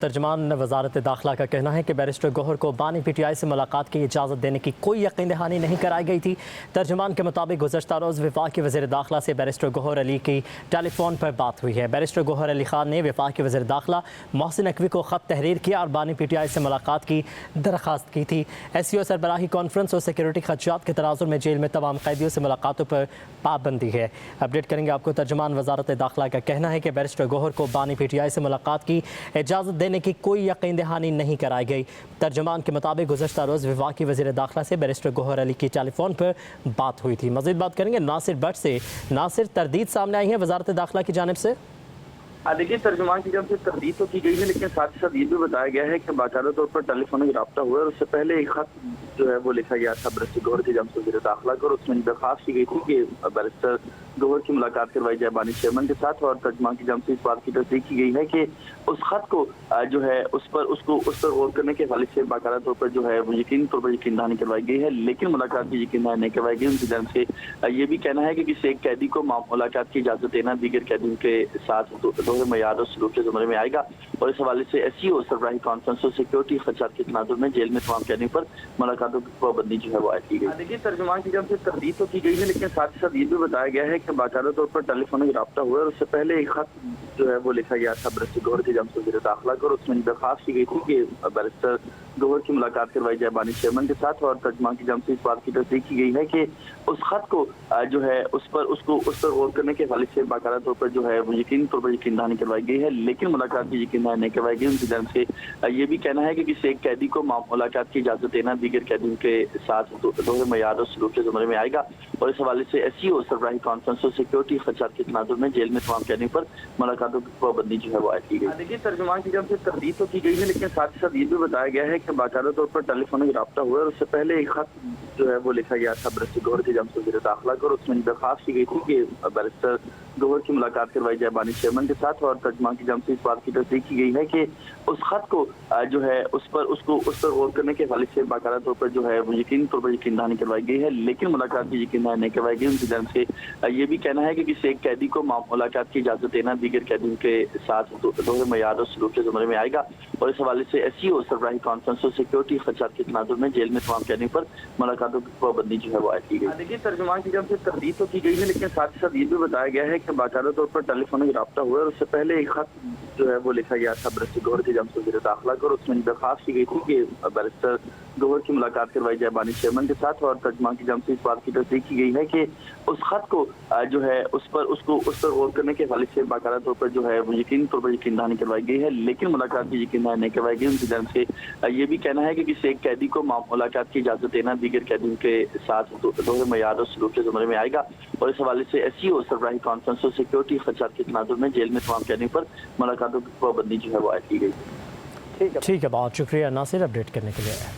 ترجمان وزارت داخلہ کا کہنا ہے کہ بیرسٹر گوہر کو بانی پی ٹی آئی سے ملاقات کی اجازت دینے کی کوئی یقین دہانی نہیں کرائی گئی تھی۔ ترجمان کے مطابق گزشتہ روز وفاقی وزیر داخلہ سے بیرسٹر گوہر علی کی ٹیلی فون پر بات ہوئی ہے۔ بیرسٹر گوہر علی خان نے وفاقی وزیر داخلہ محسن نقوی کو خط تحریر کیا اور بانی پی ٹی آئی سے ملاقات کی درخواست کی تھی۔ ایس سی او سربراہی کانفرنس اور سیکورٹی خدشات کے تناظر میں جیل میں تمام قیدیوں سے ملاقاتوں پر پابندی ہے۔ اپڈیٹ کریں گے آپ کو۔ ترجمان وزارت داخلہ کا کہنا ہے کہ بیرسٹر گوہر کو بانی پی ٹی آئی سے ملاقات کی اجازت دینے کی کوئی یقین دہانی نہیں کرائی گئی۔ ترجمان کے مطابق گزشتہ روز وفاقی وزیر داخلہ سے بیرسٹر گوہر علی کی ٹیلی فون پر بات ہوئی تھی۔ مزید بات کریں گے ناصر بٹ سے۔ ناصر، تردید سامنے آئی ہے وزارت داخلہ کی جانب سے؟ دیکھیے، ترجمان کی جانب سے تردید تو کی گئی ہے، لیکن ساتھ ہی ساتھ یہ بھی بتایا گیا ہے کہ باقاعدہ طور پر ٹیلی فونک رابطہ ہوا ہے اور اس سے پہلے ایک خط جو ہے وہ لکھا گیا تھا بیرسٹر گوہر کی جانب سے وزیر داخلہ کو، اور اس میں درخواست کی گئی تھی کہ بیرسٹر گوہر کی ملاقات کروائی جائے بانی چیئرمین کے ساتھ، اور ترجمان کی جانب سے اس بات کی تصدیق کی گئی ہے کہ اس خط کو جو ہے اس پر غور کرنے کے حوالے سے باقاعدہ طور پر جو ہے وہ یقینی طور پر یقین دہانی کروائی گئی ہے، لیکن ملاقات کی یقین دہانی نہیں کروائی گئی۔ ان کی جانب سے یہ بھی کہنا ہے کہ کسی ایک قیدی کو ملاقات کی اجازت دینا دیگر قیدیوں کے ساتھ دوہرے معیار اور سلوک کے زمرے میں آئے گا، اور اس حوالے سے ایس سی او سربراہی کانفرنس اور سیکورٹی خدشات کے تناظر میں جیل میں تمام قیدیوں پر ملاقاتوں کی پابندی جو ہے وہ عائد کی گئی۔ دیکھیے، ترجمان کی جانب سے تردید تو کی گئی ہے، لیکن ساتھ ہی ساتھ یہ بھی بتایا گیا ہے کہ باقاعدہ طور پر ٹیلی فونک رابطہ ہوا ہے اور اس سے پہلے ایک خط جو ہے وہ لکھا گیا تھا بیرسٹر گوہر کی جانب سے وزیر داخلہ کو، اور اس میں درخواست کی گئی تھی کہ بیرسٹر گوہر کی ملاقات کروائی جائے بانی چیئرمین کے ساتھ، اور ترجمان کی جانب سے اس بات کی تصدیق کی گئی ہے کہ اس خط کو جو ہے اس پر غور کرنے کے حوالے سے باقاعدہ طور پر جو ہے وہ یقینی طور پر یقین دہانی کروائی گئی ہے، لیکن ملاقات کی یقین دہانی نہیں کروائی گئی۔ ان کی جانب سے یہ بھی کہنا ہے کہ کسی ایک قیدی کو ملاقات کی اجازت دینا دیگر قیدیوں کے ساتھ دوہرے معیار اور سلوک کے زمرے میں آئے گا، اور اس حوالے سے ایس سی او سربراہی کانفرنس اور سیکورٹی خدشات کے تناظر میں جیل میں تمام قیدیوں پر ملاقاتوں کی پابندی جو ہے وہ عائد کی گئی۔ دیکھیے، ترجمان کی جانب سے تردید تو کی گئی ہے، لیکن ساتھ ہی ساتھ یہ بھی بتایا گیا ہے کہ باقاعدہ طور پر ٹیلی فونک رابطہ ہوا ہے اور اس سے پہلے ایک خط جو ہے وہ لکھا گیا تھا بیرسٹر گوہر کی جانب سے وزیر داخلہ کو، اور اس میں درخواست کی گئی تھی کہ بیرسٹر گوہر کی ملاقات کروائی جائے بانی چیئرمین کے ساتھ، اور ترجمان کی جانب سے اس بات کی تصدیق کی گئی ہے کہ اس خط کو جو ہے اس پر غور کرنے کے حوالے سے باقاعدہ طور پر جو ہے وہ یقینی طور پر یقین دہانی کروائی گئی ہے، لیکن ملاقات کی یقین دہانی نہیں کروائی گئی۔ ان کی جانب سے یہ بھی کہنا ہے کہ کسی ایک قیدی کو ملاقات کی اجازت دینا دیگر قیدیوں کے ساتھ دوہرے معیار اور سلوک کے زمرے میں آئے گا، اور اس حوالے سے ایس سی او سربراہی کانفرنس اور سیکورٹی خدشات کے تناظر میں جیل میں تمام قیدیوں پر ملاقاتوں کی پابندی جو ہے وہ عائد کی گئی۔ دیکھیے، ترجمان کی جانب سے تردید تو کی گئی ہے، لیکن ساتھ ہی ساتھ یہ بھی بتایا گیا ہے کہ باقاعدہ طور پر ٹیلی فونک رابطہ ہوا ہے اور اس سے پہلے ایک خط جو ہے وہ لکھا گیا تھا بیرسٹر گوہر کی جانب سے وزیر داخلہ کو، اور اس میں درخواست کی گئی تھی کہ بیرسٹر گوہر کی ملاقات کروائی جائے بانی چیئرمین کے ساتھ، اور ترجمان کی جانب سے اس بات کی تصدیق کی گئی ہے کہ اس خط کو جو ہے اس پر غور کرنے کے حوالے سے باقاعدہ طور پر جو ہے وہ یقینی طور پر یقین دہانی کروائی گئی ہے، لیکن ملاقات کی یقین دہانی نہیں کروائی گئی۔ ان کی جانب سے یہ بھی کہنا ہے کہ کسی ایک قیدی کو ملاقات کی اجازت دینا دیگر قیدیوں کے ساتھ دوہرے معیار اور سلوک کے زمرے میں آئے گا، اور اس حوالے سے ایس سی او سربراہی کانفرنس اور سیکورٹی خدشات کے تناظر میں جیل میں تمام قیدیوں پر ملاقاتوں کی پابندی جو ہے وہ عائد کی گئی۔ ٹھیک ہے، بہت شکریہ ناصر اپڈیٹ کرنے کے لیے۔